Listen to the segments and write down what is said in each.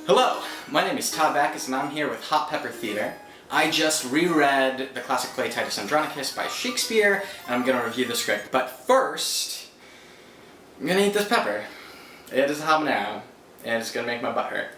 Hello, my name is Todd Backus and I'm here with Hot Pepper Theater. I just reread the classic play Titus Andronicus by Shakespeare and I'm going to review the script. But first, I'm going to eat this pepper. It is a habanero and it's going to make my butt hurt.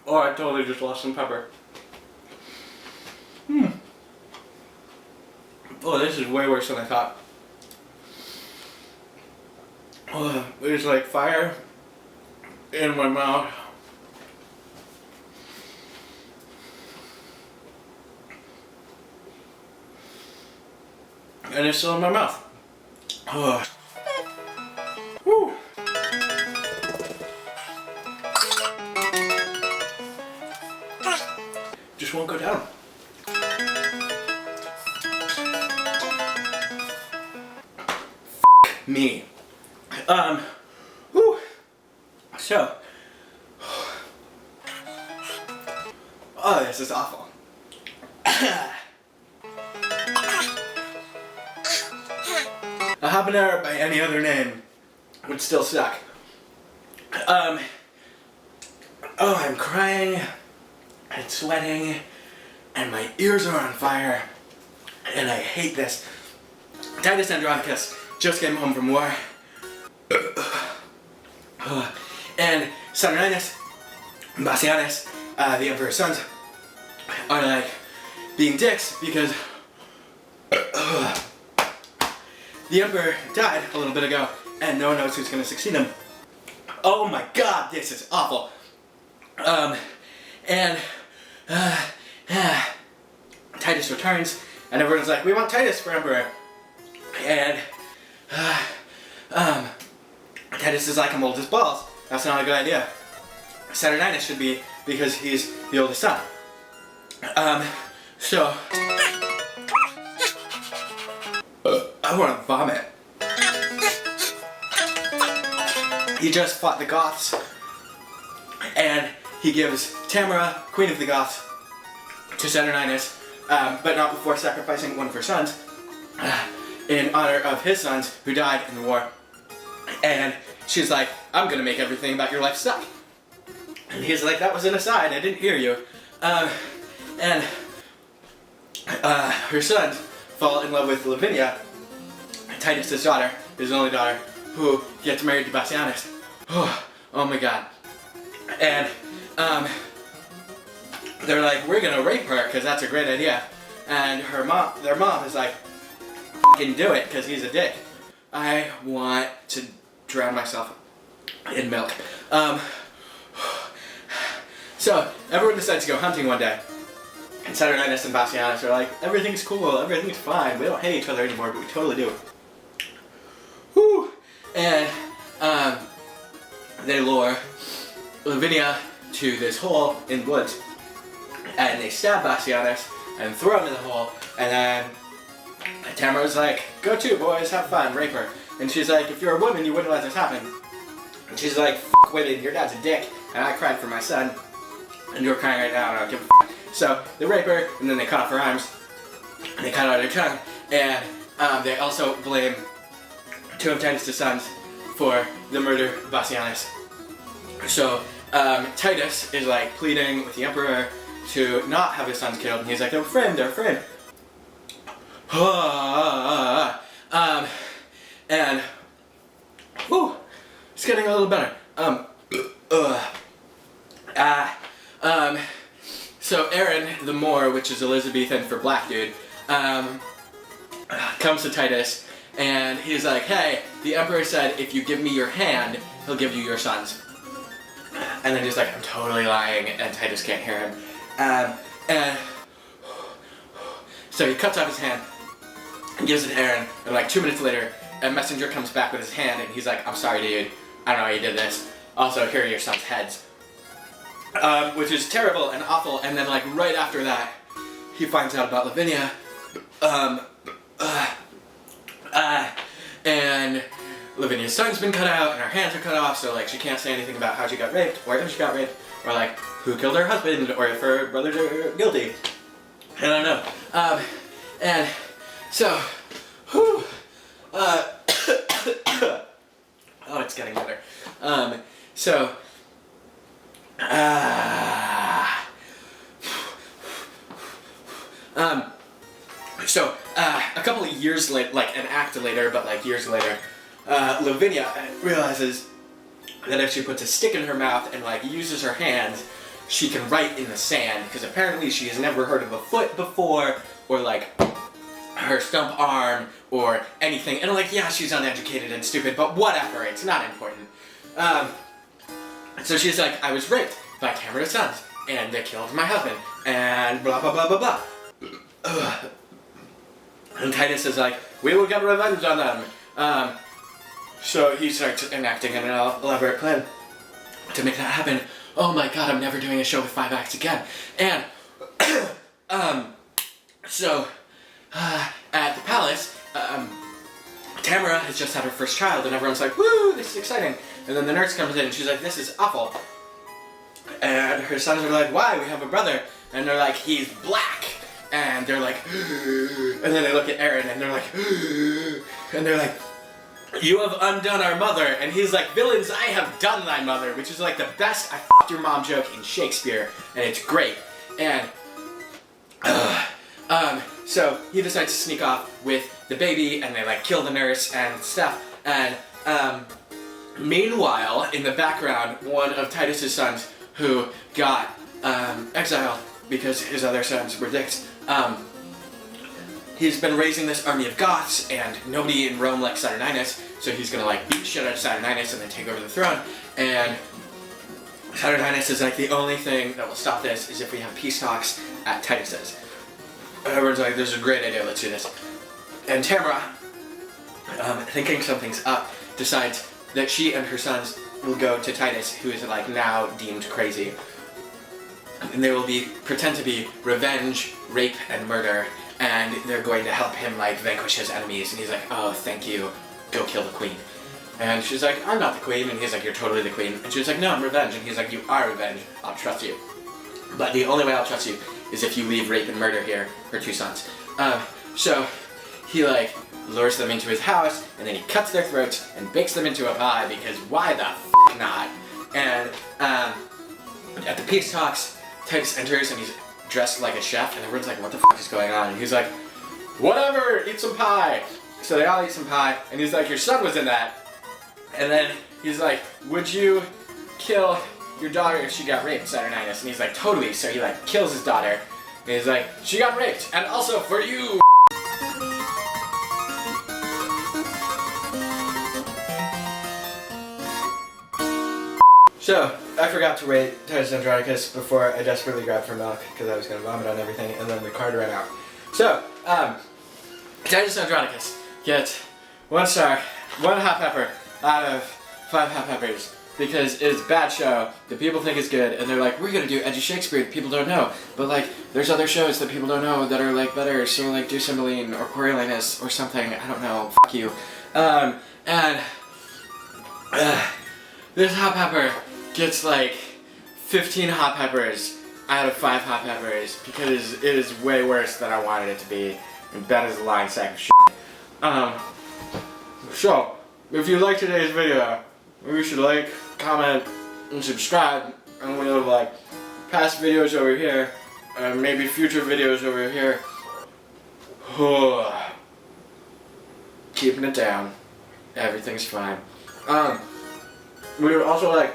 Oh, I totally just lost some pepper. Oh, this is way worse than I thought. Oh, there's like fire in my mouth. And it's still in my mouth. Oh. Woo. Just won't go down. Me. Whew. So. Oh, this is awful. A habanero by any other name would still suck. Oh, I'm crying and sweating and my ears are on fire and I hate this. Titus Andronicus just came home from war and Saturninus and Backus, the emperor's sons, are like being dicks because the emperor died a little bit ago and no one knows who's gonna succeed him. Oh my god, this is awful. Titus returns and everyone's like, we want Titus for emperor. And Titus is like, I'm old as balls. That's not a good idea. Saturninus should be because he's the oldest son. So I want to vomit. He just fought the Goths and he gives Tamara, queen of the Goths, to Saturninus, but not before sacrificing one of her sons in honor of his sons who died in the war. And she's like, I'm gonna make everything about your life suck. And he's like, that was an aside, I didn't hear you. And her sons fall in love with Lavinia, Titus' daughter, his only daughter, who gets married to Backus. Oh my god. And they're like, we're gonna rape her because that's a great idea. And their mom is like, fucking do it because he's a dick. I want to drown myself in milk. So everyone decides to go hunting one day. And Saturninus and Backus are like, everything's cool, everything's fine. We don't hate each other anymore, but we totally do. Whew. And they lure Lavinia to this hole in the woods. And they stab Backus and throw him in the hole. And then Tamara's like, go to, boys, have fun, rape her. And she's like, if you're a woman, you wouldn't let this happen. And she's like, fuck women, your dad's a dick. And I cried for my son. And you're crying right now, and I don't give a fuck. So they rape her, and then they cut off her arms. And they cut out her tongue. And they also blame two of Titus' sons for the murder of Backus. So Titus is like pleading with the emperor to not have his sons killed, and he's like, they're a friend. And whew, it's getting a little better. So Aaron the Moor, which is Elizabethan for black dude, comes to Titus and he's like, hey, the emperor said if you give me your hand, he'll give you your sons. And then he's like, I'm totally lying, and Titus can't hear him. And so he cuts off his hand and gives it to Aaron, and like 2 minutes later, a messenger comes back with his hand and he's like, I'm sorry dude, I don't know how you did this. Also, here are your son's heads. Which is terrible and awful, and then like right after that, he finds out about Lavinia, and Lavinia's tongue's been cut out and her hands are cut off, so like she can't say anything about how she got raped, or if she got raped, or like who killed her husband, or if her brothers are guilty. I don't know. And so, whew, oh, it's getting better. So, a couple of years later, like an act later, but like years later, Lavinia realizes that if she puts a stick in her mouth and like uses her hands, she can write in the sand, because apparently she has never heard of a foot before, or like her stump arm, or anything. And like, yeah, she's uneducated and stupid, but whatever, it's not important. So she's like, I was raped by Tamara's sons, and they killed my husband, and blah blah blah blah blah. And Titus is like, we will get revenge on them. So he starts enacting an elaborate plan to make that happen. Oh my god, I'm never doing a show with 5 acts again. And, so, at the palace, Tamara has just had her first child, and everyone's like, woo, this is exciting. And then the nurse comes in, and she's like, this is awful. And her sons are like, why? We have a brother. And they're like, he's black. And they're like, and then they look at Aaron, and they're like, and they're like, you have undone our mother. And he's like, villains, I have done thy mother, which is like the best I f***ed your mom joke in Shakespeare, and it's great. And, so he decides to sneak off with the baby, and they like kill the nurse and stuff. And, meanwhile, in the background, one of Titus's sons, who got, exiled because his other sons were dicks, he's been raising this army of Goths, and nobody in Rome likes Saturninus, so he's gonna like beat the shit out of Saturninus and then take over the throne. And Saturninus is like, the only thing that will stop this is if we have peace talks at Titus's. And everyone's like, this is a great idea, let's do this. And Tamara, thinking something's up, decides that she and her sons will go to Titus, who is like now deemed crazy. And they will pretend to be revenge, rape, and murder, and they're going to help him like vanquish his enemies. And he's like, oh, thank you, go kill the queen. And she's like, I'm not the queen. And he's like, you're totally the queen. And she's like, no, I'm revenge. And he's like, you are revenge, I'll trust you. But the only way I'll trust you is if you leave rape and murder here, her 2 sons. So he like lures them into his house, and then he cuts their throats and bakes them into a pie, because why the f*** not? And at the peace talks, Titus enters, and he's dressed like a chef, and everyone's like, what the f*** is going on? And he's like, whatever, eat some pie. So they all eat some pie, and he's like, your son was in that. And then he's like, would you kill your daughter if she got raped, Saturninus? And he's like, totally. So he like kills his daughter, and he's like, she got raped, and also for you. So, I forgot to rate Titus Andronicus before I desperately grabbed for milk, because I was going to vomit on everything, and then the card ran out. So, Titus Andronicus gets 1 star, 1 hot pepper out of 5 hot peppers, because it's a bad show that people think is good, and they're like, we're going to do edgy Shakespeare that people don't know, but like, there's other shows that people don't know that are like better, so like do Cymbeline or Coriolanus or something, I don't know, fuck you. This hot pepper gets like 15 hot peppers out of 5 hot peppers, because it is way worse than I wanted it to be, and that is a lying sack of shit. So, if you like today's video, maybe you should like, comment, and subscribe, and we'll have like past videos over here, and maybe future videos over here. Keeping it down. Everything's fine. We would also like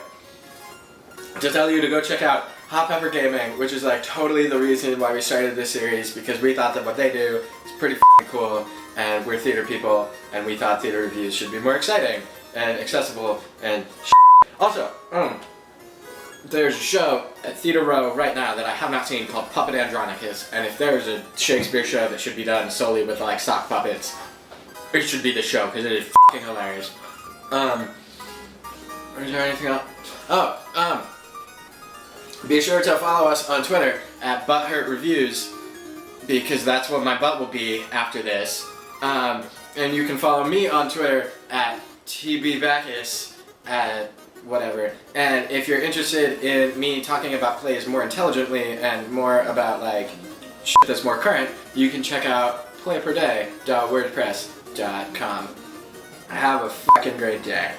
to tell you to go check out Hot Pepper Gaming, which is like totally the reason why we started this series, because we thought that what they do is pretty f***ing cool, and we're theater people, and we thought theater reviews should be more exciting and accessible and shit. Also, there's a show at Theater Row right now that I have not seen called Puppet Andronicus, and if there's a Shakespeare show that should be done solely with like sock puppets, it should be the show, because it is f***ing hilarious. Is there anything else? Be sure to follow us on Twitter at ButthurtReviews, because that's what my butt will be after this. And you can follow me on Twitter at TB Backus at whatever. And if you're interested in me talking about plays more intelligently and more about like shit that's more current, you can check out playperday.wordpress.com. Have a fucking great day.